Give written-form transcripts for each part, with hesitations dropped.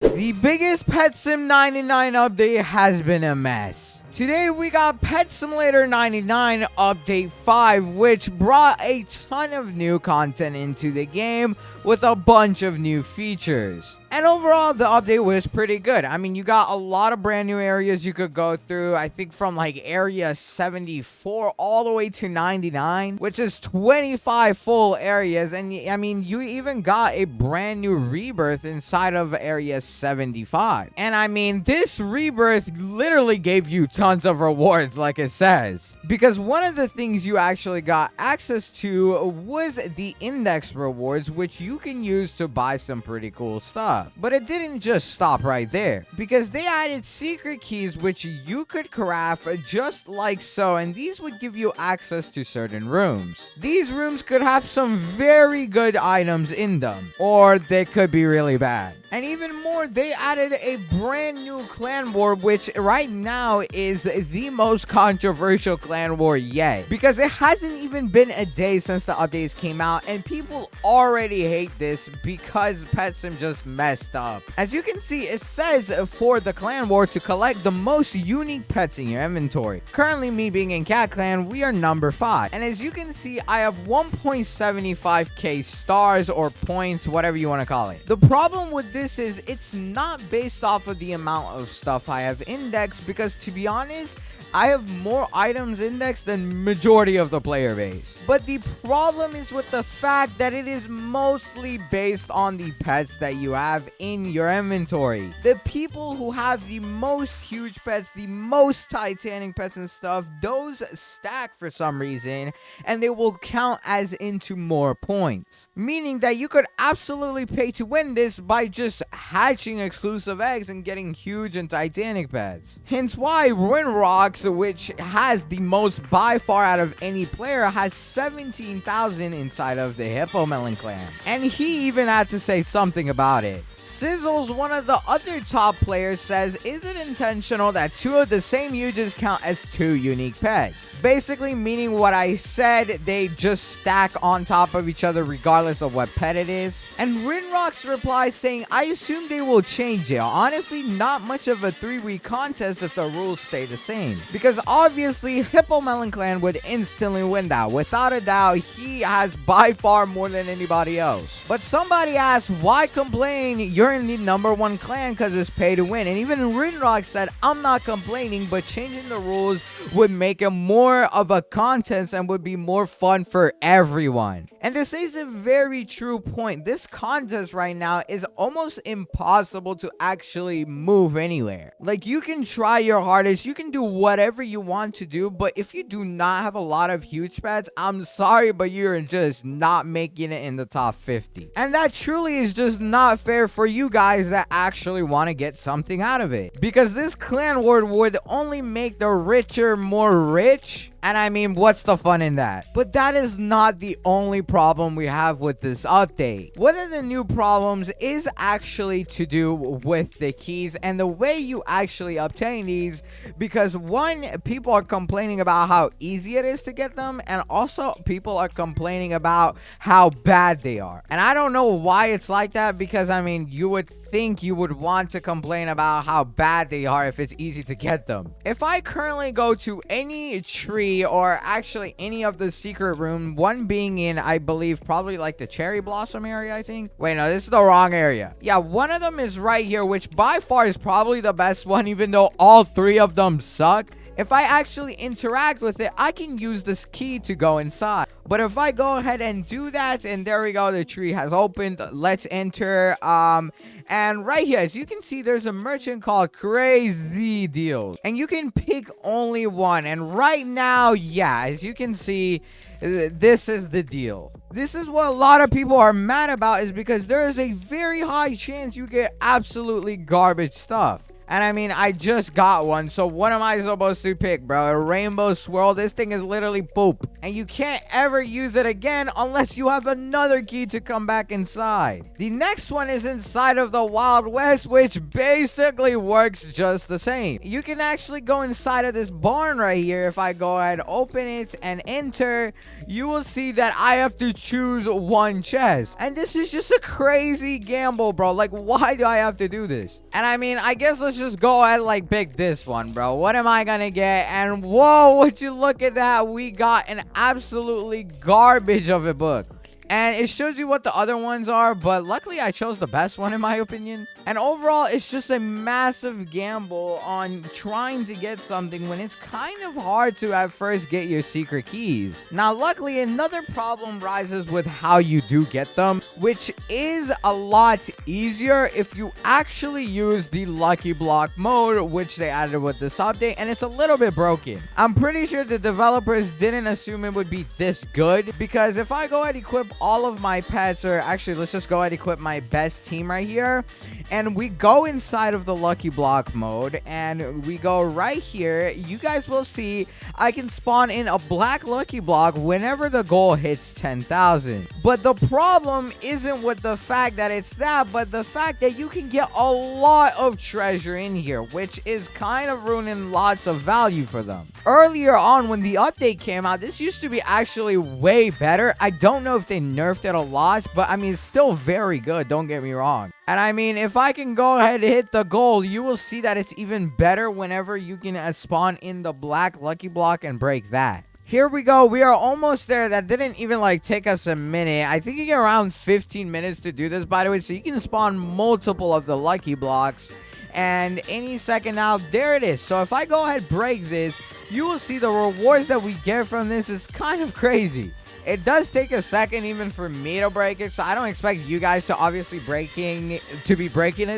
The biggest Pet Sim 99 update has been a mess. Today we got Pet Simulator 99 Update 5, which brought a ton of new content into the game with a bunch of new features. And overall, the update was pretty good. I mean, you got a lot of brand new areas you could go through. I think from like area 74 all the way to 99, which is 25 full areas. And I mean, you even got a brand new rebirth inside of area 75. And I mean, this rebirth literally gave you tons of rewards, like it says. Because one of the things you actually got access to was the index rewards, which you can use to buy some pretty cool stuff. But it didn't just stop right there, because they added secret keys which you could craft just like so, and these would give you access to certain rooms. These rooms could have some very good items in them, or they could be really bad. And even more, they added a brand new clan war, which right now is the most controversial clan war yet. Because it hasn't even been a day since the updates came out, and people already hate this because Pet Sim just messed up. As you can see, it says for the clan war to collect the most unique pets in your inventory. Currently, me being in Cat Clan, we are number 5. And as you can see, I have 1.75k stars or points, whatever you want to call it. The problem with this is it's not based off of the amount of stuff I have indexed, because to be honest, I have more items indexed than majority of the player base. But the problem is with the fact that it is mostly based on the pets that you have in your inventory. The people who have the most huge pets, the most titanic pets and stuff, those stack for some reason, and they will count as into more points. Meaning that you could absolutely pay to win this by just hatching exclusive eggs and getting huge and titanic pets. Hence why Roblox, which has the most by far out of any player, has 17,000 inside of the Hippo Melon clan. And he even had to say something about it. Sizzles, one of the other top players, says, is it intentional that 2 of the same users count as 2 unique pets? Basically meaning what I said, they just stack on top of each other regardless of what pet it is. And Rinrock's replies saying, I assume they will change it. Honestly, not much of a 3-week contest if the rules stay the same. Because obviously, Hippo Melon Clan would instantly win that. Without a doubt, he has by far more than anybody else. But somebody asked, why complain? You're in the number 1 clan because it's pay to win. And even Rinrock said, I'm not complaining, but changing the rules would make it more of a contest and would be more fun for everyone. And this is a very true point. This contest right now is almost impossible to actually move anywhere. Like, you can try your hardest, you can do whatever you want to do, but if you do not have a lot of huge pets, I'm sorry, but you're just not making it in the top 50. And that truly is just not fair for you guys that actually want to get something out of it. Because this clan war would only make the richer more rich. And I mean, what's the fun in that? But that is not the only problem we have with this update. One of the new problems is actually to do with the keys and the way you actually obtain these. Because one, people are complaining about how easy it is to get them, and also people are complaining about how bad they are. And I don't know why it's like that, because I mean, you would think you would want to complain about how bad they are if it's easy to get them. If I currently go to any tree, or actually any of the secret room, one being in, I believe, probably like the cherry blossom area, I think. Wait, no, this is the wrong area. Yeah, one of them is right here, which by far is probably the best one, even though all 3 of them suck. If I actually interact with it, I can use this key to go inside. But if I go ahead and do that, and there we go, the tree has opened. Let's enter. And right here, as you can see, there's a merchant called Crazy Deals. And you can pick only one. And right now, yeah, as you can see, this is the deal. This is what a lot of people are mad about, is because there is a very high chance you get absolutely garbage stuff. And I mean, I just got one, so what am I supposed to pick, bro? A rainbow swirl? This thing is literally poop. And you can't ever use it again unless you have another key to come back inside. The next one is inside of the Wild West, which basically works just the same. You can actually go inside of this barn right here. If I go ahead, open it, and enter, you will see that I have to choose one chest. And this is just a crazy gamble, bro. Like, why do I have to do this? And I mean, I guess let's just go ahead, like, pick this one, bro. What am I gonna get? And whoa, would you look at that? We got an absolutely garbage of a book. And it shows you what the other ones are, but luckily I chose the best one in my opinion. And overall, it's just a massive gamble on trying to get something when it's kind of hard to at first get your secret keys. Now, luckily, another problem rises with how you do get them, which is a lot easier if you actually use the Lucky Block mode, which they added with this update, and it's a little bit broken. I'm pretty sure the developers didn't assume it would be this good, because if I go ahead and equip all of my pets, or actually let's just go ahead and equip my best team right here, and we go inside of the Lucky Block mode and we go right here, you guys will see I can spawn in a black Lucky Block whenever the goal hits 10,000. But the problem isn't with the fact that it's that, but the fact that you can get a lot of treasure in here, which is kind of ruining lots of value for them. Earlier on when the update came out, this used to be actually way better. I don't know if they nerfed it a lot, but I mean, it's still very good, don't get me wrong. And I mean, if I can go ahead and hit the goal, you will see that it's even better whenever you can spawn in the black Lucky Block and break that. Here we go. We are almost there. That didn't even like take us a minute. I think you get around 15 minutes to do this, by the way. So you can spawn multiple of the Lucky Blocks. And any second now, there it is. So if I go ahead and break this, you will see the rewards that we get from this is kind of crazy. It does take a second even for me to break it, so I don't expect you guys to obviously be breaking it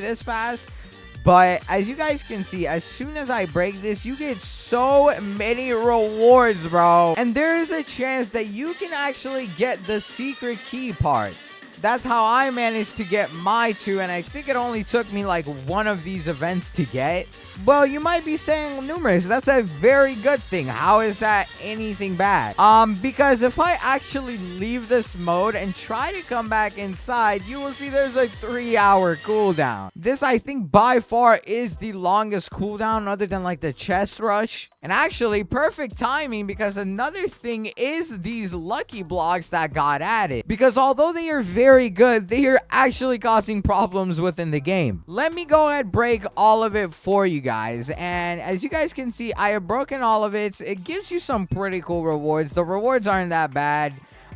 this fast. But as you guys can see, as soon as I break this, you get so many rewards, bro. And there is a chance that you can actually get the secret key parts. That's how I managed to get my two, and I think it only took me like one of these events to get. Well, you might be saying, Numerous, that's a very good thing. How is that anything bad? Because if I actually leave this mode and try to come back inside, you will see there's a 3-hour cooldown. This, I think, by far is the longest cooldown other than like the chest rush. And actually, perfect timing, because another thing is these Lucky Blocks that got added. Because although they are very good, they are actually causing problems within the game. Let me go ahead and break all of it for you guys. And as you guys can see, I have broken all of it. It gives you some pretty cool rewards. The rewards aren't that bad.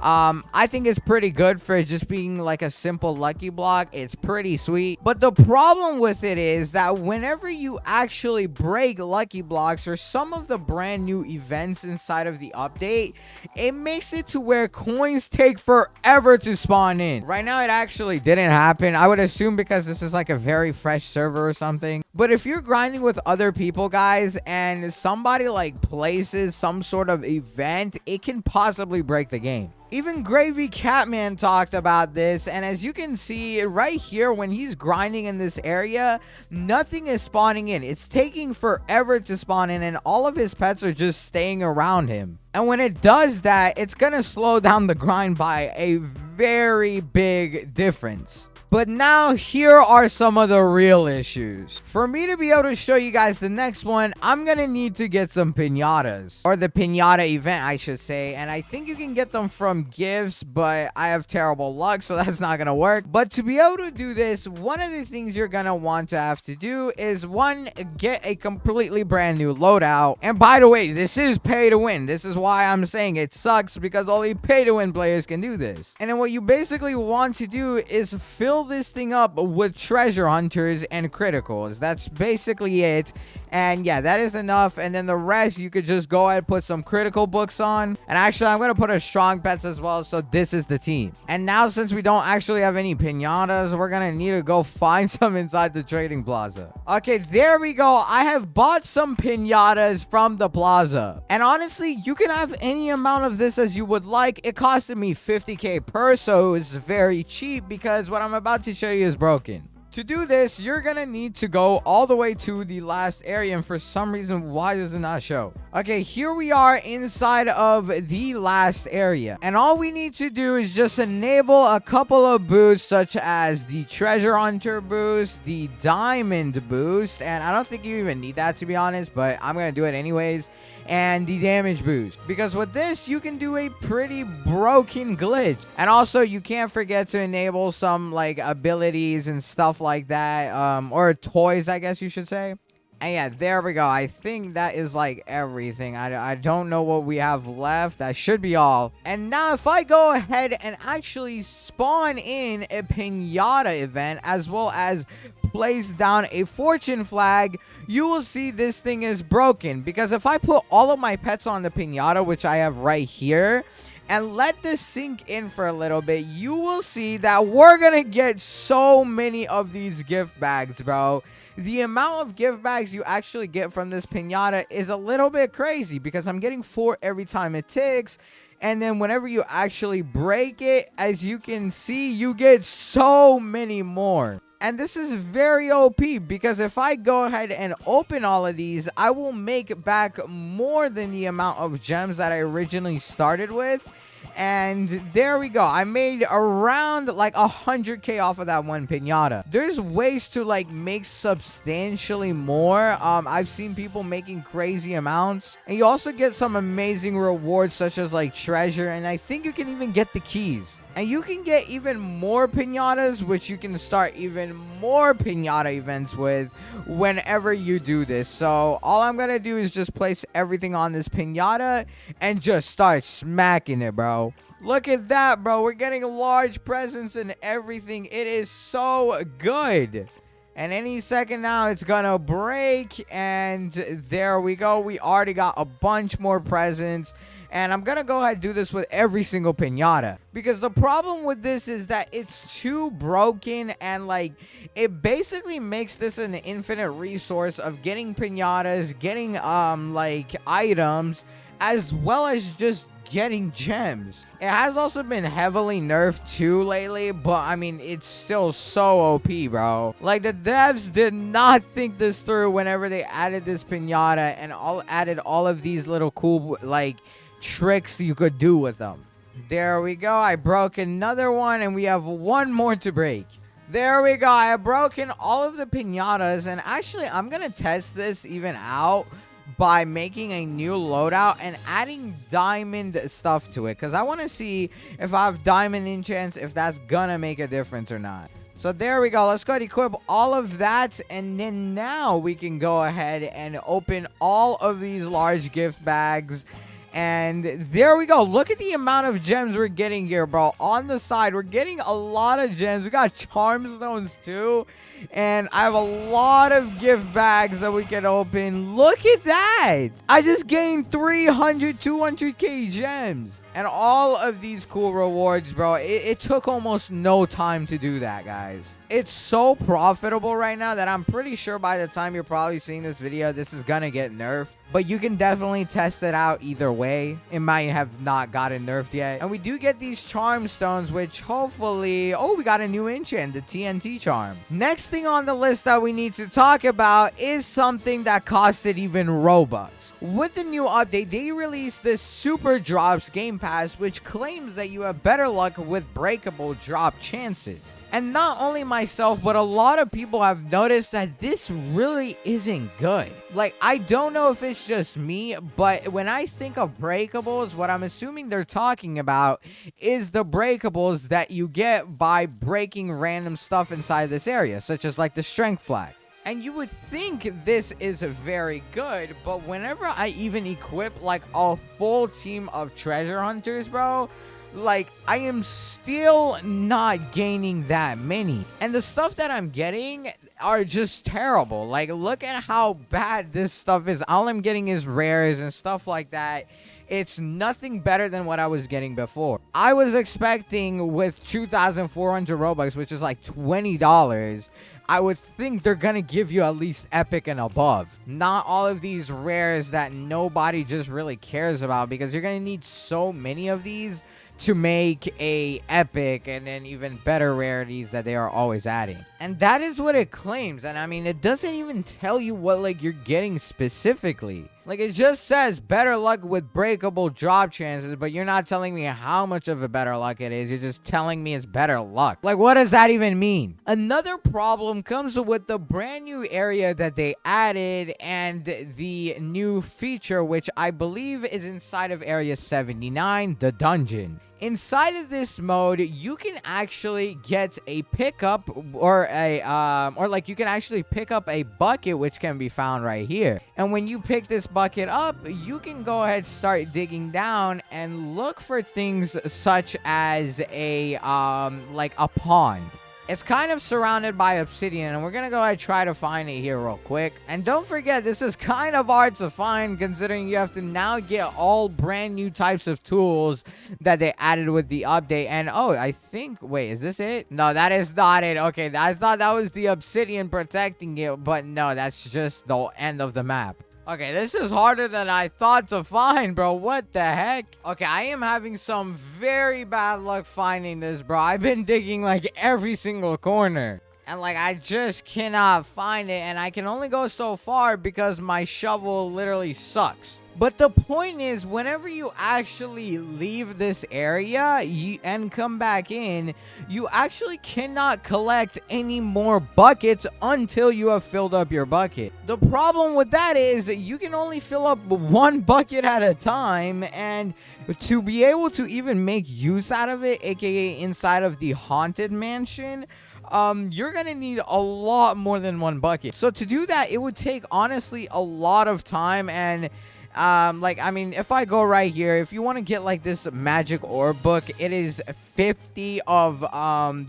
I think it's pretty good for just being like a simple Lucky Block. It's pretty sweet. But the problem with it is that whenever you actually break Lucky Blocks or some of the brand new events inside of the update, it makes it to where coins take forever to spawn in. Right now, it actually didn't happen. I would assume because this is like a very fresh server or something. But if you're grinding with other people, guys, and somebody like places some sort of event, it can possibly break the game. Even Gravy Catman talked about this, and as you can see right here, when he's grinding in this area, nothing is spawning in. It's taking forever to spawn in, and all of his pets are just staying around him. And when it does that, it's gonna slow down the grind by a very big difference. But now, here are some of the real issues. For me to be able to show you guys the next one, I'm gonna need to get some piñatas. Or the piñata event, I should say. And I think you can get them from gifts, but I have terrible luck, so that's not gonna work. But to be able to do this, one of the things you're gonna want to have to do is, one, get a completely brand new loadout. And by the way, this is pay to win. This is why I'm saying it sucks, because only pay to win players can do this. And then what you basically want to do is fill this thing up with treasure hunters and criticals. That's basically it. And yeah, that is enough. And then the rest, you could just go ahead and put some critical books on. And actually, I'm going to put a strong pets as well. So this is the team. And now, since we don't actually have any piñatas, we're going to need to go find some inside the trading plaza. Okay, there we go. I have bought some piñatas from the plaza. And honestly, you can have any amount of this as you would like. It costed me 50k per, so it's very cheap because what I'm about to show you is broken. To do this, you're gonna need to go all the way to the last area, and for some reason, why does it not show? Okay, here we are inside of the last area, and all we need to do is just enable a couple of boosts, such as the treasure hunter boost, the diamond boost, and I don't think you even need that, to be honest, but I'm gonna do it anyways, and the damage boost, because with this you can do a pretty broken glitch. And also, you can't forget to enable some like abilities and stuff like that, or toys, I guess you should say. And yeah, there we go. I think that is like everything. I don't know what we have left. That should be all. And now if I go ahead and actually spawn in a pinata event, as well as place down a fortune flag, you will see this thing is broken. Because if I put all of my pets on the pinata, which I have right here, and let this sink in for a little bit, you will see that we're gonna get so many of these gift bags, bro. The amount of gift bags you actually get from this pinata is a little bit crazy, because I'm getting 4 every time it ticks. And then whenever you actually break it, as you can see, you get so many more. And this is very OP, because if I go ahead and open all of these, I will make back more than the amount of gems that I originally started with. And there we go. I made around like 100k off of that one pinata. There's ways to like make substantially more. I've seen people making crazy amounts, and you also get some amazing rewards, such as like treasure, and I think you can even get the keys. And you can get even more pinatas, which you can start even more pinata events with whenever you do this. So all I'm going to do is just place everything on this pinata and just start smacking it, bro. Look at that, bro. We're getting large presents and everything. It is so good. And any second now, it's gonna break. And there we go. We already got a bunch more presents. And I'm gonna go ahead and do this with every single pinata, because the problem with this is that it's too broken, and like it basically makes this an infinite resource of getting pinatas, getting like items, as well as just getting gems. It has also been heavily nerfed too lately, but I mean, it's still so OP, bro. Like, the devs did not think this through whenever they added this pinata and added all of these little cool like tricks you could do with them. There we go. I broke another one, and we have one more to break. There we go. I have broken all of the pinatas, and actually I'm gonna test this even out by making a new loadout and adding diamond stuff to it, because I want to see if I have diamond enchants, if that's gonna make a difference or not. So there we go. Let's go ahead and equip all of that, and then now we can go ahead and open all of these large gift bags. And there we go. Look at the amount of gems we're getting here, bro. On the side, we're getting a lot of gems. We got charm stones too. And I have a lot of gift bags that we can open. Look at that. I just gained 300, 200k gems. And all of these cool rewards, bro. It took almost no time to do that, guys. It's so profitable right now that I'm pretty sure by the time you're probably seeing this video, this is gonna get nerfed. But you can definitely test it out either way. It might have not gotten nerfed yet. And we do get these charm stones, which hopefully... Oh, we got a new enchant, the TNT charm. Next thing on the list that we need to talk about is something that costed even Robux. With the new update, they released this Super Drops Game Pass, which claims that you have better luck with breakable drop chances. And not only myself, but a lot of people have noticed that this really isn't good. Like, I don't know if it's just me, but when I think of breakables, what I'm assuming they're talking about is the breakables that you get by breaking random stuff inside this area, such as like the strength flag. And you would think this is very good, but whenever I even equip like a full team of treasure hunters, bro, like, I am still not gaining that many. And the stuff that I'm getting are just terrible. Like, look at how bad this stuff is. All I'm getting is rares and stuff like that. It's nothing better than what I was getting before. I was expecting with 2,400 Robux, which is like $20, I would think they're gonna give you at least epic and above. Not all of these rares that nobody just really cares about, because you're gonna need so many of these to make a epic and then even better rarities that they are always adding. And that is what it claims. And I mean, it doesn't even tell you what like you're getting specifically. Like, it just says better luck with breakable drop chances, but you're not telling me how much of a better luck it is. You're just telling me it's better luck. Like, what does that even mean? Another problem comes with the brand new area that they added and the new feature, which I believe is inside of Area 79, the dungeon. Inside of this mode, you can actually get a pickup or you can actually pick up a bucket, which can be found right here. And when you pick this bucket up, you can go ahead, start digging down and look for things such as a pond. It's kind of surrounded by obsidian, and we're going to go ahead and try to find it here real quick. And don't forget, this is kind of hard to find considering you have to now get all brand new types of tools that they added with the update. And oh, I think, wait, is this it? No, that is not it. Okay, I thought that was the obsidian protecting it, but no, that's just the end of the map. Okay, this is harder than I thought to find, bro. What the heck? Okay, I am having some very bad luck finding this, bro. I've been digging, like, every single corner. And, like, I just cannot find it. And I can only go so far because my shovel literally sucks. But the point is, whenever you actually leave this area and come back in, you actually cannot collect any more buckets until you have filled up your bucket. The problem with that is you can only fill up one bucket at a time, and to be able to even make use out of it, aka inside of the haunted mansion, you're gonna need a lot more than one bucket. So to do that, it would take honestly a lot of time. And I mean, if I go right here, if you want to get like this magic orb book, it is 50 of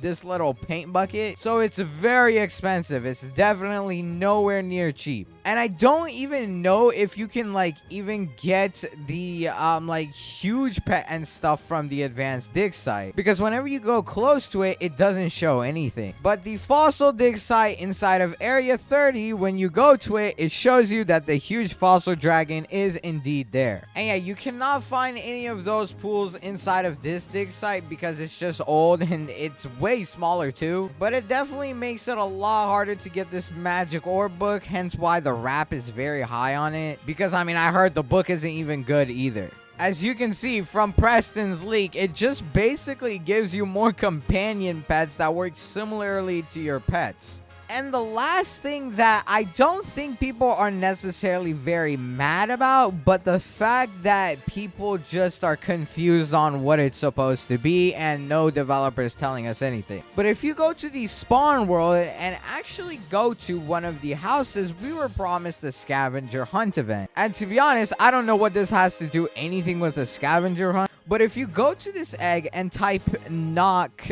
this little paint bucket, so it's very expensive. It's definitely nowhere near cheap. And I don't even know if you can like even get the like huge pet and stuff from the advanced dig site, because whenever you go close to it, it doesn't show anything. But the fossil dig site inside of Area 30, when you go to it, it shows you that the huge fossil dragon is indeed there. And yeah, you cannot find any of those pools inside of this dig site because it's just old and it's way smaller too. But it definitely makes it a lot harder to get this magic orb book, hence why the wrap is very high on it, because I mean, I heard the book isn't even good either. As you can see from Preston's leak, it just basically gives you more companion pets that work similarly to your pets. And the last thing that I don't think people are necessarily very mad about, but the fact that people just are confused on what it's supposed to be and no developers telling us anything. But if you go to the spawn world and actually go to one of the houses, we were promised a scavenger hunt event. And to be honest, I don't know what this has to do anything with a scavenger hunt. But if you go to this egg and type knock,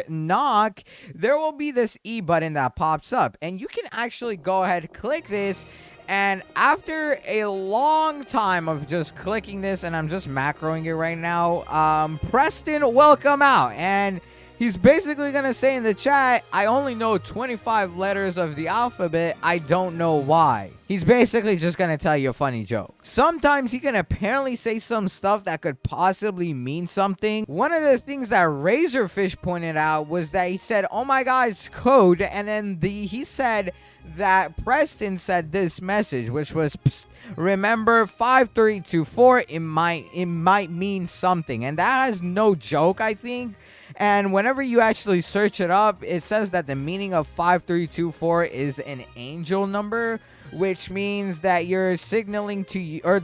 there will be this E button that pops up. And you can actually go ahead, click this. And after a long time of just clicking this, and I'm just macroing it right now, Preston will come out. And he's basically going to say in the chat, I only know 25 letters of the alphabet. I don't know why. He's basically just going to tell you a funny joke. Sometimes he can apparently say some stuff that could possibly mean something. One of the things that Razorfish pointed out was that he said, oh my God, it's code. And then he said that Preston said this message, which was, remember 5324, it might mean something. And that has no joke, I think. And whenever you actually search it up, it says that the meaning of 5324 is an angel number, which means that you're signaling to you, or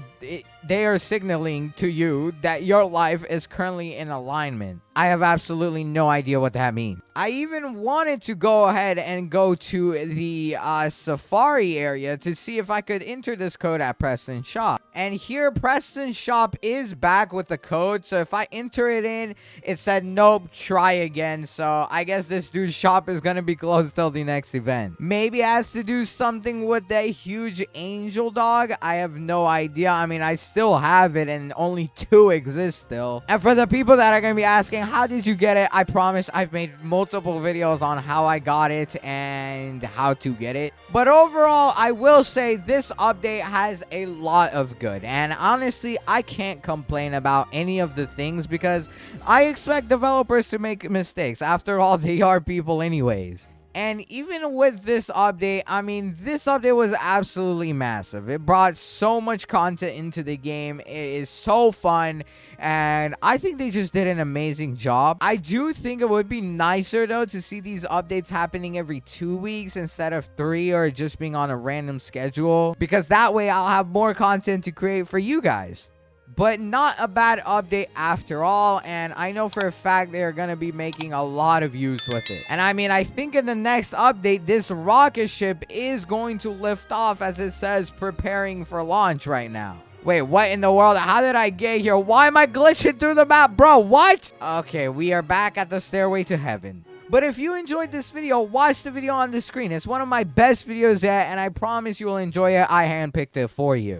they are signaling to you that your life is currently in alignment. I have absolutely no idea what that means. I even wanted to go ahead and go to the safari area to see if I could enter this code at Preston's shop. And here Preston's shop is back with the code. So if I enter it in, it said, nope, try again. So I guess this dude's shop is going to be closed till the next event. Maybe it has to do something with that huge angel dog. I have no idea. I mean, I still have it and only 2 exist still. And for the people that are going to be asking, how did you get it? I promise I've made multiple videos on how I got it and how to get it. But overall, I will say this update has a lot of good. And honestly, I can't complain about any of the things because I expect developers to make mistakes. After all, they are people anyways. And even with this update, I mean, this update was absolutely massive. It brought so much content into the game. It is so fun, and I think they just did an amazing job. I do think it would be nicer, though, to see these updates happening every 2 weeks instead of 3, or just being on a random schedule, because that way I'll have more content to create for you guys. But not a bad update after all, and I know for a fact they're gonna be making a lot of use with it. And I mean, I think in the next update, this rocket ship is going to lift off, as it says preparing for launch right now. Wait, what in the world? How did I get here? Why am I glitching through the map, bro? What? Okay, we are back at the stairway to heaven. But if you enjoyed this video, watch the video on the screen. It's one of my best videos yet, and I promise you will enjoy it. I handpicked it for you.